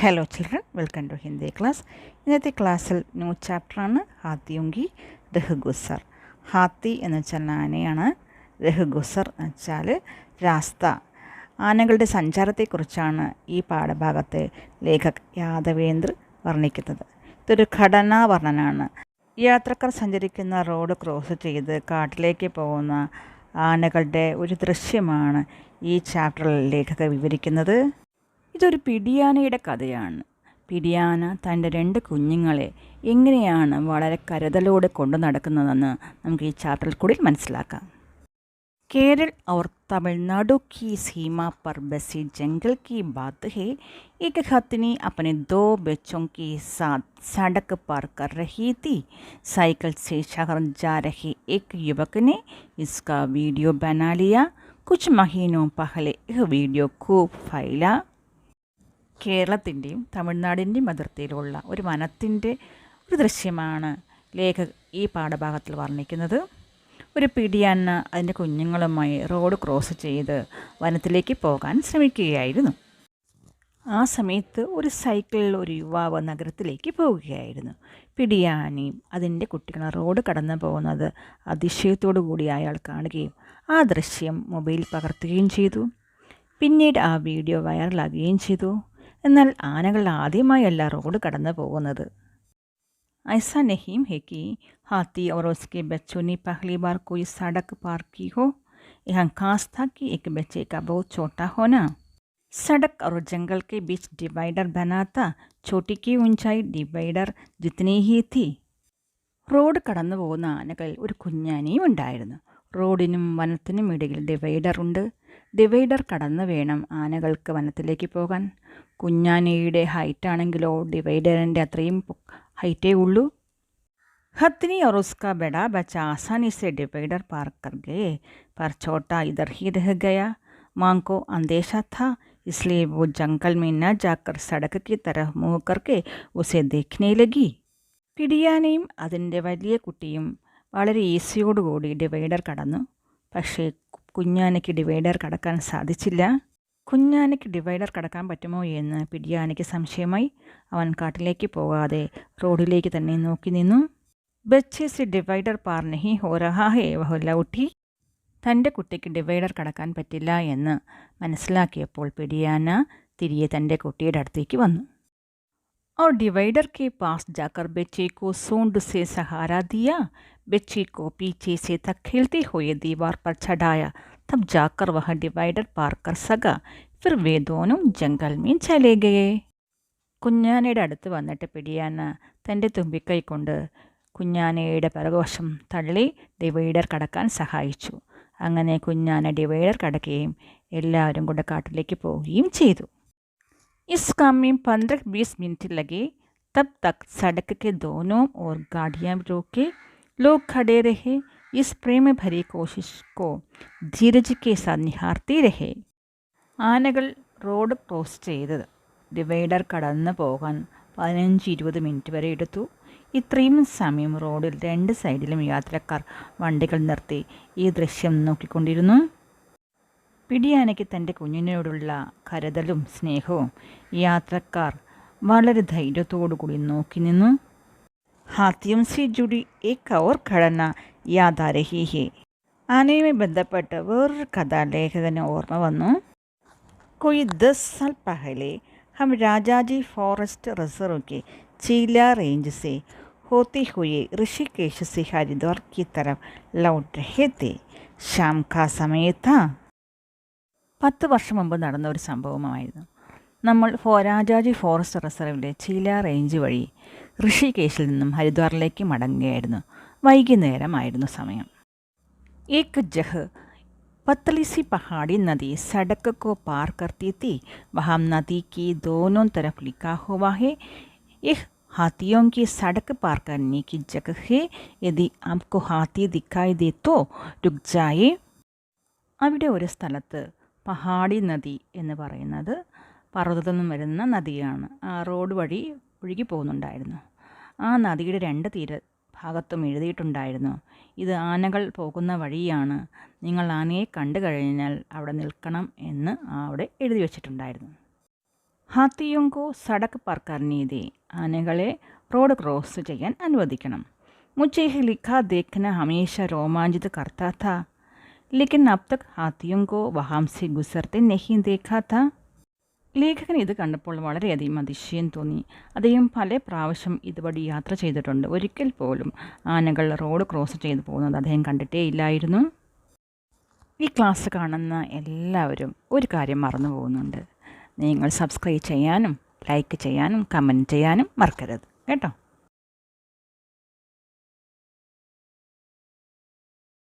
Hello children, welcome to Hindi class. ഇന്നത്തെ ക്ലാസ്സിൽ new ചാപ്റ്ററാണ് ഹാത്തിയുങ്കി രഹ്ഗുസർ. ഹാത്തി എന്ന് വെച്ചാൽ ആനയാണ്, രഹ്ഗുസർ എന്ന് വെച്ചാൽ രാസ്ത. ആനകളുടെ സഞ്ചാരത്തെക്കുറിച്ചാണ് ഈ പാഠഭാഗത്തെ ലേഖക് യാദവേന്ദ്ര വർണ്ണിക്കുന്നത്. ഇതൊരു ഘടനാ വർണ്ണനാണ്. യാത്രക്കാർ സഞ്ചരിക്കുന്ന റോഡ് ക്രോസ് ചെയ്ത് കാട്ടിലേക്ക് പോകുന്ന ആനകളുടെ ഒരു ദൃശ്യമാണ് ഈ ചാപ്റ്ററിൽ ലേഖകർ വിവരിക്കുന്നത്. ഇതൊരു പിടിയാനയുടെ കഥയാണ്. പിടിയാന തൻ്റെ 2 കുഞ്ഞുങ്ങളെ എങ്ങനെയാണ് വളരെ കരുതലോടെ കൊണ്ടു നടക്കുന്നതെന്ന് നമുക്ക് ഈ ചാപ്റ്ററിൽ കൂടി മനസ്സിലാക്കാം. केरल और तमिलनाडु की सीमा पर बसी जंगल की बात है. एक हथनी अपने 2 बच्चों के साथ सड़क पार कर रही थी. साइकिल से शहर जा रहे एक युवक ने इसका वीडियो बना लिया. कुछ महीनों पहले यह वीडियो खूब फैला. കേരളത്തിൻ്റെയും തമിഴ്നാടിൻ്റെയും അതിർത്തിയിലുള്ള ഒരു വനത്തിൻ്റെ ഒരു ദൃശ്യമാണ് ലേഖക് ഈ പാഠഭാഗത്തിൽ വർണ്ണിക്കുന്നത്. ഒരു പിടിയാന അതിൻ്റെ കുഞ്ഞുങ്ങളുമായി റോഡ് ക്രോസ് ചെയ്ത് വനത്തിലേക്ക് പോകാൻ ശ്രമിക്കുകയായിരുന്നു. ആ സമയത്ത് ഒരു സൈക്കിളിൽ ഒരു യുവാവ് നഗരത്തിലേക്ക് പോവുകയായിരുന്നു. പിടിയാനയും അതിൻ്റെ കുട്ടികളും റോഡ് കടന്നു പോകുന്നത് അതിശയത്തോടു കൂടി അയാൾ കാണുകയും ആ ദൃശ്യം മൊബൈൽ പകർത്തുകയും ചെയ്തു. പിന്നീട് ആ വീഡിയോ വൈറലാകുകയും ചെയ്തു. എന്നാൽ ആനകൾ ആദ്യമായല്ല റോഡ് കടന്നു പോകുന്നത്. ऐसा नहीं है कि हाथी और उसके बच्चों ने पहली बार कोई सड़क पार की हो. यहाँ खास था कि एक बच्चे का बहुत छोटा होना. सड़क और जंगल के बीच डिवाइडर बना था. छोटी की ऊंचाई डिवाइडർ जितनी ही थी. റോഡ് കടന്നു പോകുന്ന ആനകളിൽ ഒരു കുഞ്ഞാനയും ഉണ്ടായിരുന്നു. റോഡിനും വനത്തിനും ഇടയിൽ ഡിവൈഡറുണ്ട്. ഡിവൈഡർ കടന്നു വേണം ആനകൾക്ക് വനത്തിലേക്ക് പോകാൻ. കുഞ്ഞാനയുടെ ഹൈറ്റ് ആണെങ്കിലോ ഡിവൈഡറിൻ്റെ അത്രയും ഹൈറ്റേ ഉള്ളൂ. हथनी और उसका बड़ा बच्चा आसानी से डिवाइडर पार कर गए, पर छोटा इधर ही रह गया. मां को अंदेशा था, इसलिए वो जंगल में न जाकर सड़क की तरफ मुँह करके उसे देखने लगी. പിടിയാനയും അതിൻ്റെ വലിയ കുട്ടിയും വളരെ ഈസിയോടുകൂടി ഡിവൈഡർ കടന്നു. പക്ഷേ കുഞ്ഞാനയ്ക്ക് ഡിവൈഡർ കടക്കാൻ സാധിച്ചില്ല. കുഞ്ഞാനയ്ക്ക് ഡിവൈഡർ കടക്കാൻ പറ്റുമോ എന്ന് പിടിയാനയ്ക്ക് സംശയമായി. അവൻ കാട്ടിലേക്ക് പോകാതെ റോഡിലേക്ക് തന്നെ നോക്കി നിന്നു. ബച്ചേ സെ ഡിവൈഡർ പാർ നഹീ ഹോ രഹാ ഹേ വഹ് ലൗട്ടി. തൻ്റെ കുട്ടിക്ക് ഡിവൈഡർ കടക്കാൻ പറ്റില്ല എന്ന് മനസ്സിലാക്കിയപ്പോൾ പിടിയാന തിരികെ തൻ്റെ കുട്ടിയുടെ അടുത്തേക്ക് വന്നു. और डिवाइडर के पास जाकर बच्चे को सूंड से सहारा दिया. बच्चे को पीछे से धकेलते हुए दीवार पर चढ़ाया. तब जाकर वह डिवाइडर पार कर सका. फिर वे दोनों जंगल में चले गए. കുഞ്ഞാനയുടെ അടുത്ത് വന്നിട്ട് പിടിയാന തൻ്റെ തുമ്പിക്കൈ കൊണ്ട് കുഞ്ഞാനയുടെ പിറകുവശം തള്ളി ഡിവൈഡർ കടക്കാൻ സഹായിച്ചു. അങ്ങനെ കുഞ്ഞാന ഡിവൈഡർ കടക്കുകയും എല്ലാവരും കൂടെ കാട്ടിലേക്ക് പോവുകയും ചെയ്തു. इस काम में 15-20 मिनट लगे. तब तक सड़क के दोनों ओर गाड़ियां रोके लोग खड़े रहे. इस प्रेम भरी कोशिश को धीरज के साथ निहारते रहे. ആനകൾ റോഡ് ക്രോസ് ചെയ്ത് ഡിവൈഡർ കടന്നു പോകാൻ 15-20 മിനിറ്റ് വരെ എടുത്തു. ഇത്രയും സമയം റോഡിൽ 2 സൈഡിലും യാത്രക്കാർ വണ്ടികൾ നിർത്തി ഈ ദൃശ്യം നോക്കിക്കൊണ്ടിരുന്നു. പിടിയാനയ്ക്ക് തൻ്റെ കുഞ്ഞിനോടുള്ള കരുതലും സ്നേഹവും യാത്രക്കാർ വളരെ ധൈര്യത്തോടു കൂടി നോക്കി നിന്നു. ഹാത്തിയും സി ജുഡി ഏക് ഔർ ഘടന യാദ് ആ രഹി ഹേ. ആനയുമായി ബന്ധപ്പെട്ട് വേറൊരു കഥ ലേഖകന് ഓർമ്മ വന്നു. कोई 10 साल पहले हम राजाजी फॉरेस्ट रिजर्व के चीला रेंज से होते हुए ऋषिकेश से हरिद्वार की तरफ लौट रहे थे. शाम का समय था. 10 വർഷം മുമ്പ് നടന്ന ഒരു സംഭവമായിരുന്നു. നമ്മൾ രാജാജി ഫോറസ്റ്റ് റിസർവിലെ ചീല റേഞ്ച് വഴി ഋഷികേശിൽ നിന്നും ഹരിദ്വാറിലേക്ക് മടങ്ങുകയായിരുന്നു. വൈകുന്നേരമായിരുന്നു സമയം. एक जगह पतली सी पहाड़ी नदी सड़क को पार करती थी. वहाँ नदी की दोनों तरफ लिखा हुआ है, यह हाथियों की सड़क पार करने की जगह है. यदि आपको हाथी दिखाई दे तो रुक जाए. അവിടെ ഒരു സ്ഥലത്ത് പഹാടി നദി എന്ന് പറയുന്നത് പർവ്വതത്തിൽ നിന്നും വരുന്ന നദിയാണ്. ആ റോഡ് വഴി ഒഴുകി പോകുന്നുണ്ടായിരുന്നു. ആ നദിയുടെ 2 ഭാഗത്തും എഴുതിയിട്ടുണ്ടായിരുന്നു, ഇത് ആനകൾ പോകുന്ന വഴിയാണ്, നിങ്ങൾ ആനയെ കണ്ടു കഴിഞ്ഞാൽ അവിടെ നിൽക്കണം എന്ന് അവിടെ എഴുതി വച്ചിട്ടുണ്ടായിരുന്നു. ഹാത്തിയോങ്കോ സടക്ക് പാർ കർനെ ദേ. ആനകളെ റോഡ് ക്രോസ് ചെയ്യാൻ അനുവദിക്കണം. മുझे ലിഖാ ദേഖ്ന ഹമേശ രോമാഞ്ചിത് കർത്താ था, लेकिन अब तक हाथियों को वहाँ से गुजरते नहीं देखा था. ലേഖകൻ ഇത് കണ്ടപ്പോൾ വളരെയധികം അതിശയം തോന്നി. അദ്ദേഹം പല പ്രാവശ്യം ഇതുവഴി യാത്ര ചെയ്തിട്ടുണ്ട്. ഒരിക്കൽ പോലും ആനകൾ റോഡ് ക്രോസ് ചെയ്തു പോകുന്നത് അദ്ദേഹം കണ്ടിട്ടേ ഇല്ലായിരുന്നു. ഈ ക്ലാസ് കാണുന്ന എല്ലാവരും ഒരു കാര്യം മറന്നു പോകുന്നുണ്ട്. നിങ്ങൾ സബ്സ്ക്രൈബ് ചെയ്യാനും ലൈക്ക് ചെയ്യാനും കമൻറ്റ് ചെയ്യാനും മറക്കരുത് കേട്ടോ.